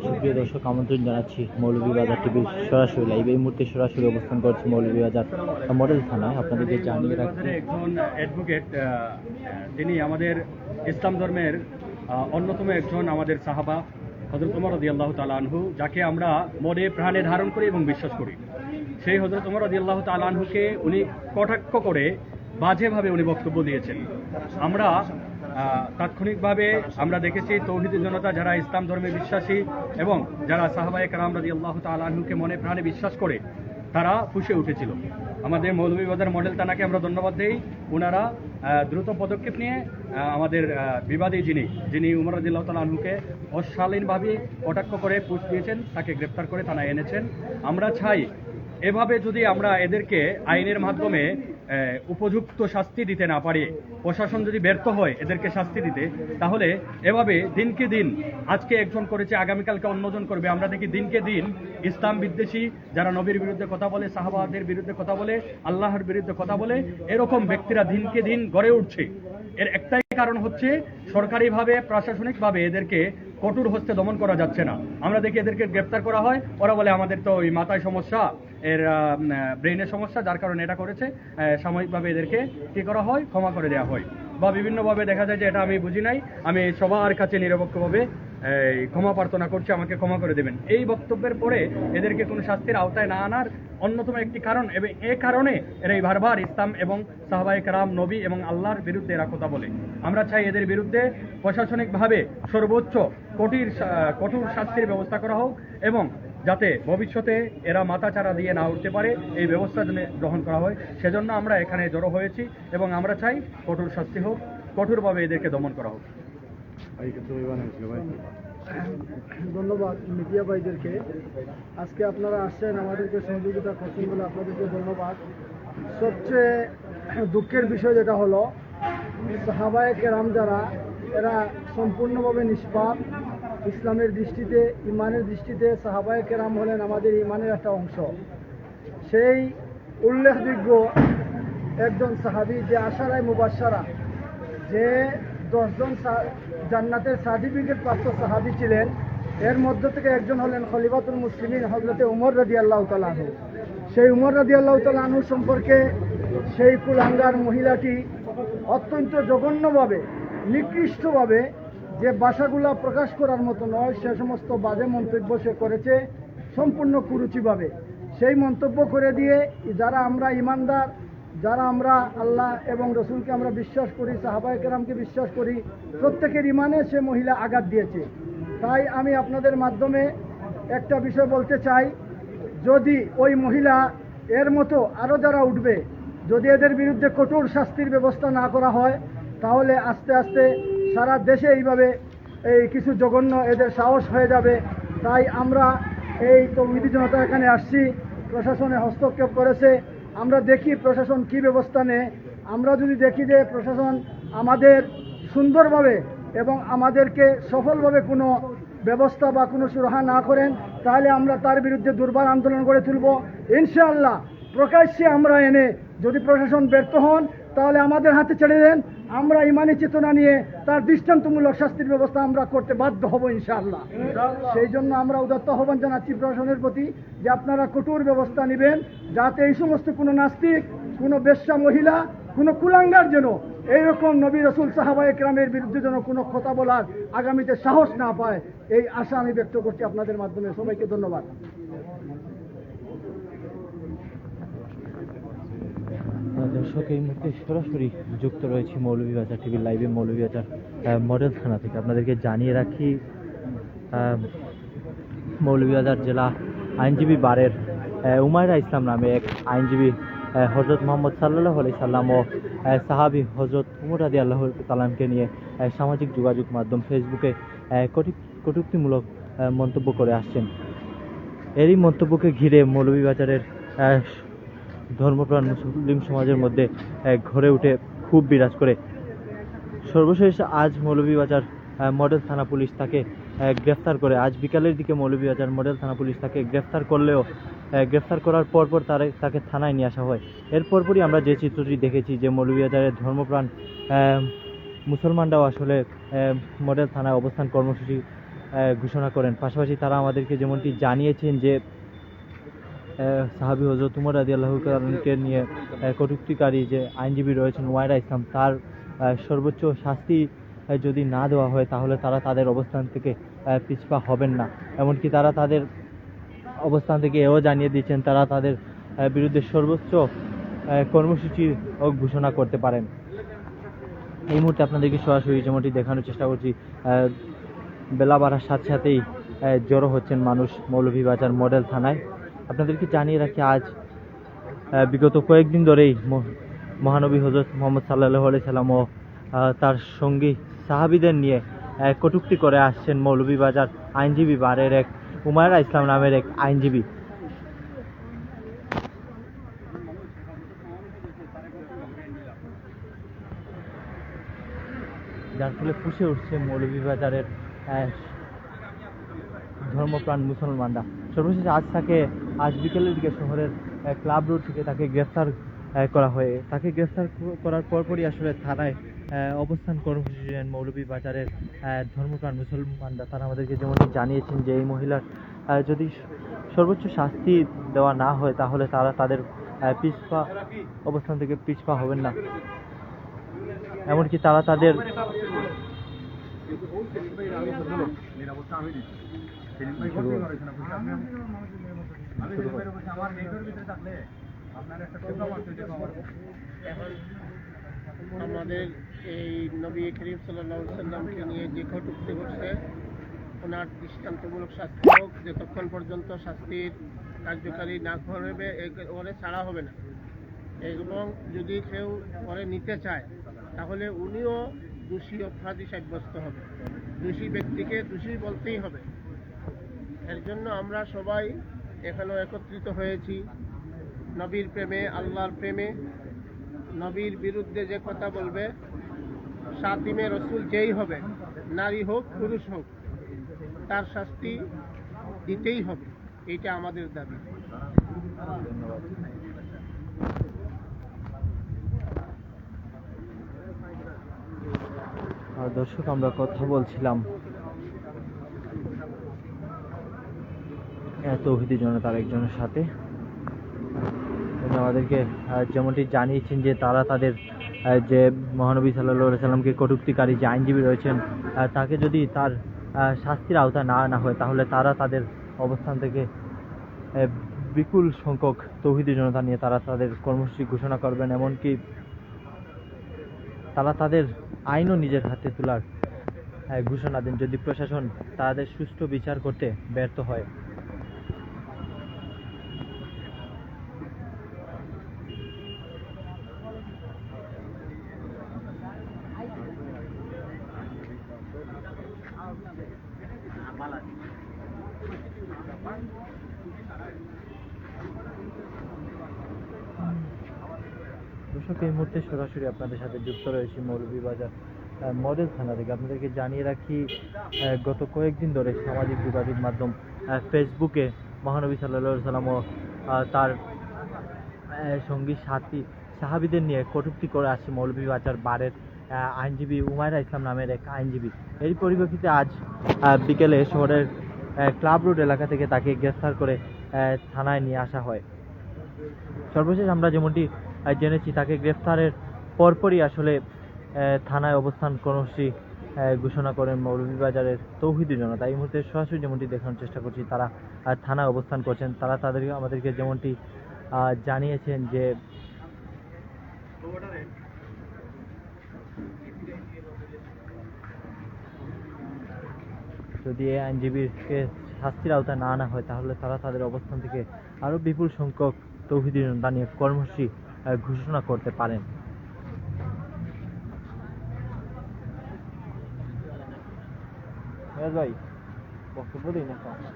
সুপ্রিয় দর্শক, আমন্ত্রণ জানাচ্ছি মৌলভীবাজার টিভির সরাসরি লাইভ। এই মুহূর্তে সরাসরি অবস্থান করছি মৌলভীবাজার মডেল থানায়। আপনাদেরকে জানিয়ে রাখছি, একজন অ্যাডভোকেট, তিনি আমাদের ইসলাম ধর্মের অন্যতম একজন আমাদের সাহাবা হযরত ওমর রাদিয়াল্লাহু তাআলা আনহু, যাকে আমরা মনে প্রাণে ধারণ করি এবং বিশ্বাস করি। সেই হযরত ওমর রাদিয়াল্লাহু তাআলা আনহুকে উনি কটাক্ষ করে বাজেভাবে উনি বক্তব্য দিয়েছেন। আমরা তাৎক্ষণিকভাবে আমরা দেখেছি তৌহিদি জনতা, যারা ইসলাম ধর্মে বিশ্বাসী এবং যারা সাহাবায়ে কেরাম রাদিয়াল্লাহু তাআলা আনহুকে মনে প্রাণে বিশ্বাস করে, তারা ফুঁসে উঠেছিল। আমাদের মৌলভীবাজার মডেল থানাকে আমরা ধন্যবাদ দেই। ওনারা দ্রুত পদক্ষেপ নিয়ে আমাদের বিবাদী যিনি উমর রাদিয়াল্লাহু তাআলা আনহুকে অশালীনভাবে কটাক্ষ করে পুশ দিয়েছেন, তাকে গ্রেপ্তার করে থানায় এনেছেন। আমরা চাই এভাবে যদি আমরা এদেরকে আইনের মাধ্যমে উপযুক্ত শাস্তি দিতে না পারি, প্রশাসন যদি ব্যর্থ হয় এদেরকে শাস্তি দিতে, তাহলে এভাবে দিনকে দিন, আজকে একজন করেছে আগামীকালকে অন্যজন করবে। আমরা দেখি দিনকে দিন ইসলাম বিদ্বেষী, যারা নবীর বিরুদ্ধে কথা বলে, সাহাবাদের বিরুদ্ধে কথা বলে, আল্লাহর বিরুদ্ধে কথা বলে, এরকম ব্যক্তিরা দিনকে দিন গড়ে উঠছে। এর একটাই কারণ হচ্ছে সরকারিভাবে, প্রশাসনিকভাবে এদেরকে কঠোর হস্তে দমন করা যাচ্ছে না। আমরা দেখি এদেরকে গ্রেপ্তার করা হয়, ওরা বলে আমাদের তো ওই মাথায় সমস্যা, এর ব্রেনের সমস্যা, যার কারণে এটা করেছে। সাময়িকভাবে এদেরকে কী করা হয়, ক্ষমা করে দেওয়া হয়, বা বিভিন্নভাবে দেখা যায় যে এটা আমি বুঝি নাই, আমি সবার কাছে নিরপেক্ষভাবে ক্ষমা প্রার্থনা করছি, আমাকে ক্ষমা করে দেবেন। এই বক্তব্যের পরে এদেরকে কোনো শাস্তির আওতায় না আনার অন্যতম একটি কারণ, এবং এ কারণে এরা এই বারবার ইসলাম এবং সাহাবায়ে কেরাম, নবী এবং আল্লাহর বিরুদ্ধে এরা কথা বলে। আমরা চাই এদের বিরুদ্ধে প্রশাসনিকভাবে সর্বোচ্চ কঠোর শাস্তির ব্যবস্থা করা হোক, এবং যাতে ভবিষ্যতে এরা মাথাচাড়া দিয়ে না উঠতে পারে এই ব্যবস্থা গ্রহণ করা হয়। সেজন্য আমরা এখানে জড়ো হয়েছি এবং আমরা চাই কঠোর শাস্তি হোক, কঠোরভাবে এদেরকে দমন করা হোক। ধন্যবাদ মিডিয়া ভাইদেরকে। আজকে আপনারা আসছেন, আমাদেরকে সহযোগিতা করছেন বলে আপনাদেরকে ধন্যবাদ। সবচেয়ে দুঃখের বিষয় যেটা হলো, সাহাবায়ে কেরাম যারা, এরা সম্পূর্ণভাবে নিষ্পাপ। ইসলামের দৃষ্টিতে, ইমানের দৃষ্টিতে সাহাবায়ে কেরাম হলেন আমাদের ইমানের একটা অংশ। সেই উল্লেখযোগ্য একজন সাহাবী, যে আশারায়ে মুবাশশারা, যে 10 জন জান্নাতের সার্টিফিকেট প্রাপ্ত সাহাবী ছিলেন, এর মধ্য থেকে একজন হলেন খলিফাতুল মুসলিমিন হযরতে ওমর রাদিয়াল্লাহু তাআলা আনহু। সেই ওমর রাদিয়াল্লাহু তাআলা আনহু সম্পর্কে সেই কুলাঙ্গার মহিলাটি অত্যন্ত জঘন্যভাবে, নিকৃষ্টভাবে, যে ভাষাগুলা প্রকাশ করার মতো নয়, সে সমস্ত বাজে মন্তব্য সে করেছে সম্পূর্ণ কুরুচিভাবে। সেই মন্তব্য করে দিয়ে যারা আমরা ইমানদার, যারা আমরা আল্লাহ এবং রসুলকে আমরা বিশ্বাস করি, সাহাবায়ে কেরামকে বিশ্বাস করি, প্রত্যেকের ইমানে সে মহিলা আঘাত দিয়েছে। তাই আমি আপনাদের মাধ্যমে একটা বিষয় বলতে চাই, যদি ওই মহিলা, এর মতো আরও যারা উঠবে, যদি এদের বিরুদ্ধে কঠোর শাস্তির ব্যবস্থা না করা হয়, তাহলে আস্তে আস্তে সারা দেশে এইভাবে এই কিছু জঘন্য এদের সাহস হয়ে যাবে। তাই আমরা এই তৌহিদি জনতা এখানে আসছি, প্রশাসনে হস্তক্ষেপ করেছে, আমরা দেখি প্রশাসন কি ব্যবস্থা নেয়। আমরা যদি দেখি যে প্রশাসন আমাদের সুন্দরভাবে এবং আমাদেরকে সফলভাবে কোনো ব্যবস্থা বা কোনো সুরাহা না করেন, তাহলে আমরা তার বিরুদ্ধে দুর্বার আন্দোলন করে তুলব। ইনশাআল্লাহ প্রকাশ্যে আমরা এনে, যদি প্রশাসন ব্যর্থ হন, তাহলে আমাদের হাতে ছেড়ে দেন, আমরা ইমানি চেতনা নিয়ে তার দৃষ্টান্তমূলক শাস্তির ব্যবস্থা আমরা করতে বাধ্য হব ইনশাআল্লাহ। সেই জন্য আমরা উদাত্ত আহ্বান জানাচ্ছি প্রশাসনের প্রতি, যে আপনারা কঠোর ব্যবস্থা নেবেন, যাতে এই সমস্ত কোনো নাস্তিক, কোনো বেশ্যা মহিলা, কোনো কুলাঙ্গার যেন এইরকম নবী রসুল সাহাবায়ে কেরামের বিরুদ্ধে যেন কোনো কথা বলার আগামীতে সাহস না পায়, এই আশা আমি ব্যক্ত করছি আপনাদের মাধ্যমে। সবাইকে ধন্যবাদ। দর্শক, এই মুহূর্তে সরাসরি যুক্ত রয়েছে মৌলভীবাজার টিভির লাইভে মৌলভীবাজার মডেল থানা থেকে। আপনাদেরকে জানিয়ে রাখি, মৌলভীবাজার জেলা আইনজীবী বারের উমায়রা ইসলাম নামে এক আইনজীবী হযরত মুহাম্মদ সাল্লাল্লাহু আলাইহি সাল্লাম ও সাহাবী হযরত ওমর রাদিয়াল্লাহু তাআলাকে নিয়ে সামাজিক যোগাযোগ মাধ্যম ফেসবুকে কটূক্তিমূলক মন্তব্য করে আসছেন। এরই মন্তব্যকে ঘিরে মৌলভীবাজারের ধর্মপ্রাণ মুসলিম সমাজের মধ্যে ঘরে উঠে খুব বিরাজ করে। সর্বশেষ আজ মৌলভীবাজার মডেল থানা পুলিশ তাকে গ্রেফতার করে। আজ বিকালের দিকে মৌলভীবাজার মডেল থানা পুলিশ তাকে গ্রেফতার করলেও, গ্রেফতার করার পরপর তাকে থানায় নিয়ে আসা হয়। এর পরপরই আমরা যে চিত্রটি দেখেছি, যে মৌলভীবাজারের ধর্মপ্রাণ মুসলমানরাও আসলে মডেল থানায় অবস্থান কর্মসূচি ঘোষণা করেন। পাশাপাশি তারা আমাদেরকে যেমনটি জানিয়েছেন যে সাহাবী হযরত উমর রাদিয়াল্লাহু তাআলাকে নিয়ে কটূক্তিকারী যে আইনজীবী রয়েছেন উমাইরা ইসলাম, তার সর্বোচ্চ শাস্তি যদি না দেওয়া হয় তাহলে তারা তাদের অবস্থান থেকে পিছপা হবেন না। এমনকি তারা তাদের অবস্থান থেকে এও জানিয়ে দিচ্ছেন তারা তাদের বিরুদ্ধে সর্বোচ্চ কর্মসূচি ঘোষণা করতে পারেন। এই মুহূর্তে আপনাদেরকে সরাসরি যেমনটি দেখানোর চেষ্টা করছি, বেলা বাড়ার সাথে সাথেই জড়ো হচ্ছেন মানুষ মৌলভীবাজার মডেল থানায়। আপনাদেরকে জানিয়ে রাখি, আজ বিগত কয়েকদিন ধরেই মহানবী হযরত মুহাম্মদ সাল্লাল্লাহু আলাইহি সাল্লাম ও তার সঙ্গী সাহাবীদের নিয়ে কটূক্তি করে আসছেন মৌলভীবাজার আইনজীবী বারের এক উমাইরা ইসলাম নামের এক আইনজীবী। যার ফলে ফুঁসে উঠছে মৌলভীবাজারের ধর্মপ্রাণ মুসলমানরা। সর্বশেষ আজ বিকেলের দিকে শহরের ক্লাব রোড থেকে তাকে গ্রেফতার করা হয়। তাকে গ্রেফতার করার পরপরই আসলে থানায় অবস্থান কর্মসূচি নেন মৌলভীবাজারের ধর্মপ্রাণ মুসলমানরা। তারা আমাদেরকে যেমনটি জানিয়েছেন যে এই মহিলার যদি সর্বোচ্চ শাস্তি দেওয়া না হয় তাহলে তারা তাদের অবস্থান থেকে পিছপা হবেন না। এমনকি তারা তাদের আমাদের এই নবী করিম সাল্লাল্লাহু আলাইহি সাল্লামকে নিয়ে যে কটূক্তি করছে ওনার দৃষ্টান্তমূলক শাস্তি হোক, যতক্ষণ পর্যন্ত শাস্তির কার্যকারী না করবে ওরে ছাড়া হবে না। এবং যদি কেউ ওরে নিতে চায় তাহলে উনিও দোষী অপরাধী সাব্যস্ত হবে। দোষী ব্যক্তিকে দোষী বলতেই হবে। এর জন্য আমরা সবাই এখানে একত্রিত হয়েছি নবীর প্রেমে, আল্লাহর প্রেমে। নবীর বিরুদ্ধে যে কথা বলবে, শাতিমে রসুল যেই হবে, নারী হোক পুরুষ হোক, তার শাস্তি দিতেই হবে। এইটা আমাদের দাবি। দর্শক, আমরা কথা বলছিলাম তৌহিদি জনতার একজনের সাথে। উনি আমাদেরকে যেমনটি জানিয়েছেন যে তারা তাদের যে মহানবী সাল্লাল্লাহু আলাইহি সাল্লামকে কটূক্তিকারী যে আইনজীবী রয়েছেন তাকে যদি তার শাস্তির আওতা না আনা হয় তাহলে তারা তাদের অবস্থান থেকে বিপুল সংখ্যক তৌহিদি জনতা নিয়ে তারা তাদের কর্মসূচি ঘোষণা করবেন। এমনকি তারা তাদের আইনও নিজের হাতে তোলার ঘোষণা দেন যদি প্রশাসন তাদের সুষ্ঠু বিচার করতে ব্যর্থ হয়। দর্শক, এই মুহূর্তে সরাসরি আপনাদের সাথে যুক্ত রয়েছি মৌলভীবাজার মডেল থানা থেকে। আপনাদেরকে জানিয়ে রাখি, গত কয়েকদিন ধরে সামাজিক যোগাযোগ মাধ্যম ফেসবুকে মহানবী সাল্লাল্লাহু আলাইহি সাল্লাম ও তার সঙ্গী সাথী সাহাবীদের নিয়ে কটূক্তি করে আসছে মৌলভীবাজার বারের আইনজীবী উমাইরা ইসলাম নামের এক আইনজীবী। এই পরিপ্রেক্ষিতে আজ বিকেলে শহরের ক্লাব রোড এলাকা থেকে তাকে গ্রেফতার করে থানায় নিয়ে আসা হয়। সর্বশেষ আমরা যেমনটি জেনেছি, তাকে গ্রেফতারের পরপরই আসলে থানায় অবস্থান কর্মসূচি ঘোষণা করেন মৌলভীবাজারের তৌহিদি জনতা। এই মুহূর্তে সরাসরি যেমনটি দেখানোর চেষ্টা করছি, তারা থানায় অবস্থান করছেন। তারা আমাদেরকে যেমনটি জানিয়েছেন যে যদি এই আইনজীবীকে শাস্তির আওতায় না আনা হয় তাহলে তারা তাদের অবস্থান থেকে আরও বিপুল সংখ্যক তৌহিদি জনতা নিয়ে কর্মসূচি ঘোষণা করতে পারেন। ভাই, বক্তব্য দিন একটা। ভাই